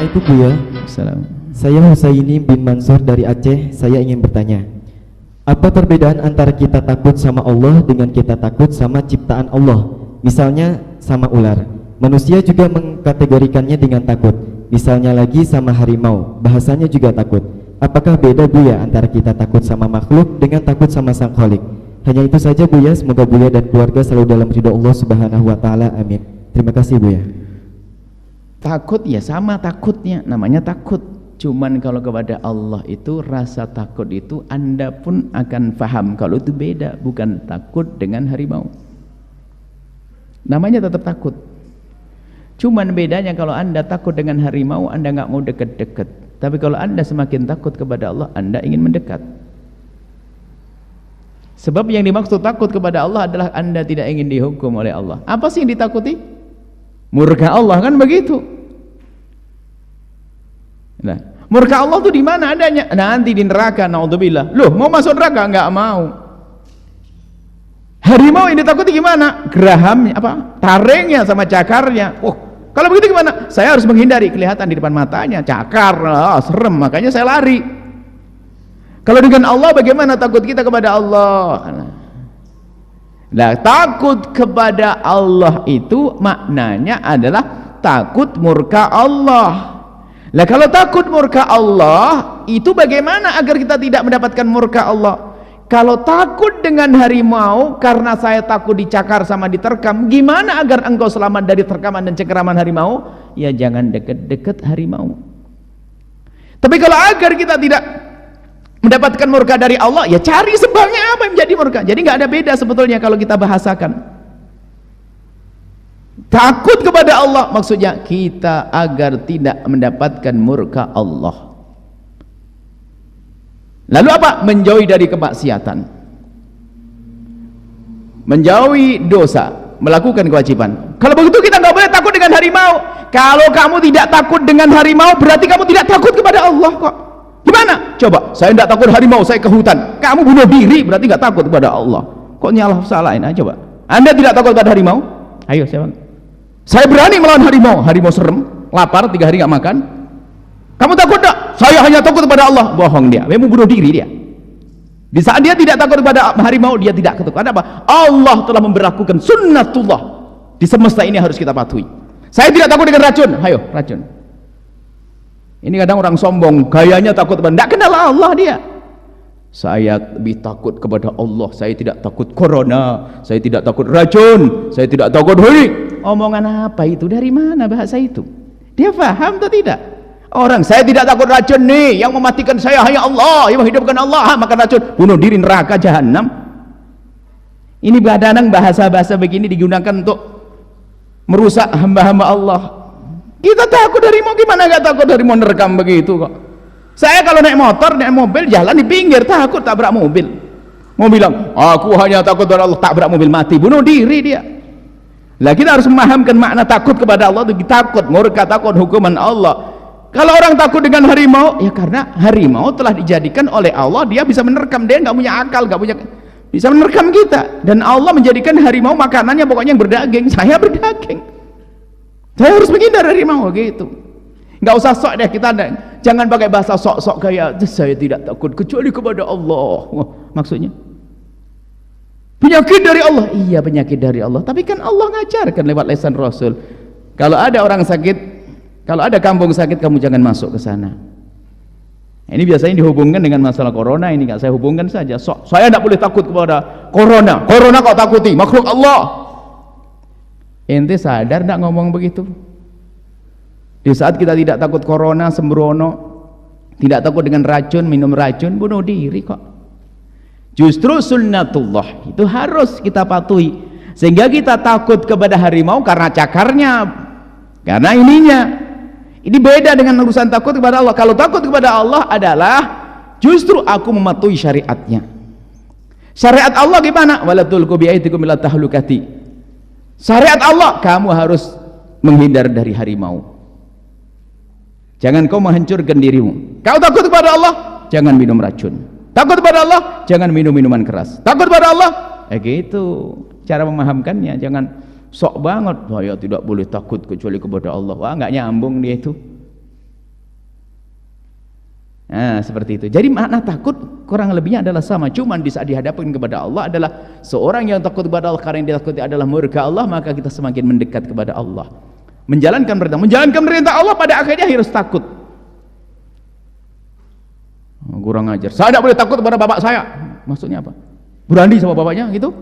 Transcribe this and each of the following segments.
Assalamualaikum Buya. Assalamualaikum. Saya Husaini bin Mansur dari Aceh. Saya ingin bertanya, apa perbedaan antara kita takut sama Allah dengan kita takut sama ciptaan Allah? Misalnya sama ular. Manusia juga mengkategorikannya dengan takut. Misalnya lagi sama harimau, bahasanya juga takut. Apakah beda Buya antara kita takut sama makhluk dengan takut sama Sang Khalik? Hanya itu saja Buya. Semoga Buya dan keluarga selalu dalam ridho Allah Subhanahu wa taala. Amin. Terima kasih Buya. Takut ya sama takutnya, namanya takut. Cuman kalau kepada Allah itu rasa takut itu Anda pun akan paham kalau itu beda, bukan takut dengan harimau. Namanya tetap takut. Cuman bedanya kalau Anda takut dengan harimau, Anda nggak mau dekat-dekat. Tapi kalau Anda semakin takut kepada Allah, Anda ingin mendekat. Sebab yang dimaksud takut kepada Allah adalah Anda tidak ingin dihukum oleh Allah. Apa sih yang ditakuti? Murka Allah, kan begitu. Nah, murka Allah itu di mana adanya? Nanti di neraka, naudzubillah. Loh, mau masuk neraka? Enggak mau. Harimau yang ditakuti gimana? Gerahamnya, apa? Taringnya sama cakarnya. Oh, kalau begitu gimana? Saya harus menghindari, kelihatan di depan matanya cakar, serem, makanya saya lari. Kalau dengan Allah bagaimana takut kita kepada Allah? Nah, takut kepada Allah itu maknanya adalah takut murka Allah. Nah, kalau takut murka Allah itu bagaimana agar kita tidak mendapatkan murka Allah? Kalau takut dengan harimau karena saya takut dicakar sama diterkam, gimana agar engkau selamat dari terkaman dan cengkeraman harimau? Ya jangan dekat-dekat harimau. Tapi kalau agar kita tidak mendapatkan murka dari Allah, ya cari sebabnya apa yang menjadi murka. Jadi nggak ada beda sebetulnya kalau kita bahasakan. Takut kepada Allah maksudnya kita agar tidak mendapatkan murka Allah. Lalu apa? Menjauhi dari kemaksiatan, menjauhi dosa, melakukan kewajiban. Kalau begitu kita nggak boleh takut dengan harimau. Kalau kamu tidak takut dengan harimau, berarti kamu tidak takut kepada Allah kok. Gimana? Coba, saya tidak takut harimau, saya ke hutan. Kamu bunuh diri, berarti nggak takut kepada Allah. Kok nyalah salahin aja, coba. Anda tidak takut kepada harimau? Ayo, saya berani melawan harimau. Harimau serem, lapar, 3 hari nggak makan. Kamu takut tak? Saya hanya takut kepada Allah. Bohong dia, dia mau bunuh diri dia. Di saat dia tidak takut kepada harimau, dia tidak takut. Karena apa? Allah telah memberlakukan sunnatullah di semesta ini, harus kita patuhi. Saya tidak takut dengan racun. Ayo, racun. Ini kadang orang sombong, gayanya takut kepada, tidak kenal Allah dia. Saya lebih takut kepada Allah. Saya tidak takut corona, saya tidak takut racun, saya tidak takut huri. Omongan apa itu? Dari mana bahasa itu? Dia paham atau tidak? Orang, saya tidak takut racun nih, yang mematikan saya hanya Allah, yang menghidupkan Allah, makan racun, bunuh diri, neraka, jahanam. Ini kadang bahasa-bahasa begini digunakan untuk merusak hamba-hamba Allah. Kita takut harimau, gimana gak takut harimau nerekam begitu kok. Saya kalau naik motor, naik mobil, jalan di pinggir, takut tabrak mobil. Mau bilang, aku hanya takut kepada Allah, tabrak mobil, mati, bunuh diri dia. Lah kita harus memahamkan makna takut kepada Allah itu takut murka, takut hukuman Allah. Kalau orang takut dengan harimau, ya karena harimau telah dijadikan oleh Allah, dia bisa menerkam, dia nggak punya akal, nggak punya, bisa menerkam kita. Dan Allah menjadikan harimau makanannya pokoknya yang berdaging. Saya berdaging, saya harus menghindar harimau gitu. Nggak usah sok deh kita, jangan pakai bahasa sok-sok kayak saya tidak takut kecuali kepada Allah. Wah, maksudnya penyakit dari Allah. Iya, penyakit dari Allah, tapi kan Allah ngajarkan lewat lisan Rasul, kalau ada orang sakit, kalau ada kampung sakit, kamu jangan masuk ke sana. Ini biasanya dihubungkan dengan masalah corona. Ini nggak saya hubungkan saja. Saya tidak boleh takut kepada corona. Corona kau takuti, makhluk Allah. Ente sadar tidak ngomong begitu? Di saat kita tidak takut corona, sembrono, tidak takut dengan racun, minum racun, bunuh diri kok. Justru sunnatullah itu harus kita patuhi, sehingga kita takut kepada harimau karena cakarnya, karena ininya. Ini beda dengan urusan takut kepada Allah. Kalau takut kepada Allah adalah justru aku mematuhi syariatnya. Syariat Allah gimana? Wala tulqu bi'aidikum ila tahlukati. Syariat Allah, kamu harus menghindar dari harimau. Jangan kau menghancurkan dirimu. Kau takut kepada Allah, jangan minum racun. Takut kepada Allah, jangan minum minuman keras. Takut kepada Allah, gitu cara memahamkannya. Jangan sok banget, saya tidak boleh takut kecuali kepada Allah. Wah, nggak nyambung dia itu. Nah, seperti itu. Jadi makna takut kurang lebihnya adalah sama. Cuman di saat dihadapkan kepada Allah adalah seorang yang takut kepada Allah karena yang ditakuti adalah murka Allah, maka kita semakin mendekat kepada Allah. Menjalankan perintah Allah pada akhirnya harus takut. Kurang ajar. Saya tidak boleh takut kepada bapak saya. Maksudnya apa? Berani sama bapaknya gitu?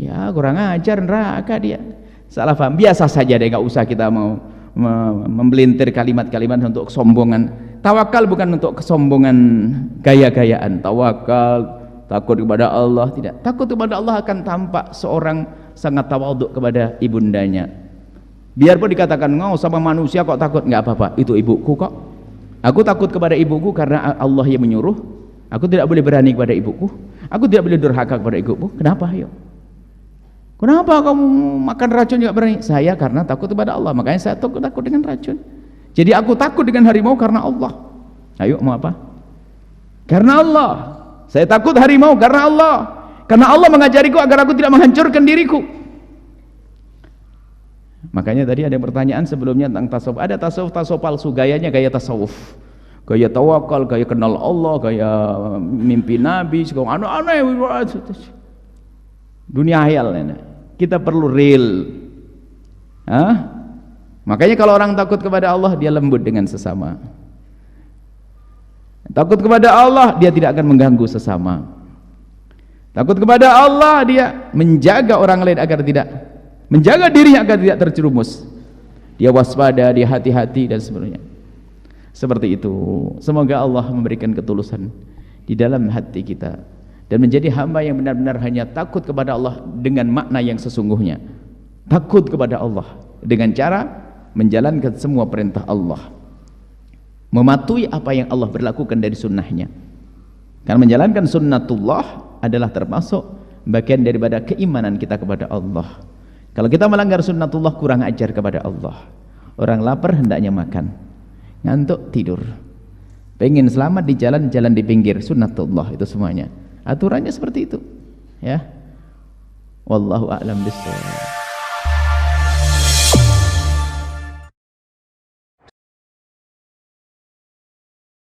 Ya kurang ajar, neraka dia. Salah paham. Biasa saja deh, nggak usah kita mau membelintir kalimat-kalimat untuk kesombongan. Tawakal bukan untuk kesombongan gaya-gayaan. Tawakal, takut kepada Allah, tidak. Takut kepada Allah akan tampak seorang sangat tawaduk kepada ibundanya. Biarpun dikatakan ngau sama manusia kok takut, nggak apa-apa. Itu ibuku kok. Aku takut kepada ibuku karena Allah yang menyuruh. Aku tidak boleh berani kepada ibuku. Aku tidak boleh durhaka kepada ibuku. Kenapa? Ayo. Kenapa kamu makan racun juga berani? Saya karena takut kepada Allah, makanya saya takut dengan racun. Jadi aku takut dengan harimau karena Allah. Ayo, mau apa? Karena Allah. Saya takut harimau karena Allah. Karena Allah mengajariku agar aku tidak menghancurkan diriku. Makanya tadi ada pertanyaan sebelumnya tentang tasawuf. Ada tasawuf palsu, gayanya gaya tasawuf. Gaya tawakal, gaya kenal Allah, gaya mimpi Nabi, segala aneh-aneh. Dunia hayal ini. Kita perlu real. Hah? Makanya kalau orang takut kepada Allah, dia lembut dengan sesama. Takut kepada Allah, dia tidak akan mengganggu sesama. Takut kepada Allah, dia menjaga orang lain agar tidak, menjaga dirinya agar tidak terjerumus. Dia waspada, dia hati-hati dan sebagainya. Seperti itu. Semoga Allah memberikan ketulusan di dalam hati kita dan menjadi hamba yang benar-benar hanya takut kepada Allah dengan makna yang sesungguhnya. Takut kepada Allah dengan cara menjalankan semua perintah Allah, mematuhi apa yang Allah berlakukan dari sunnahnya. Karena menjalankan sunnatullah adalah termasuk bagian daripada keimanan kita kepada Allah. Kalau kita melanggar sunnatullah, kurang ajar kepada Allah. Orang lapar hendaknya makan, ngantuk tidur, pengen selamat di jalan, jalan di pinggir. Sunnatullah itu semuanya, aturannya seperti itu ya. Wallahu a'lam bishawab.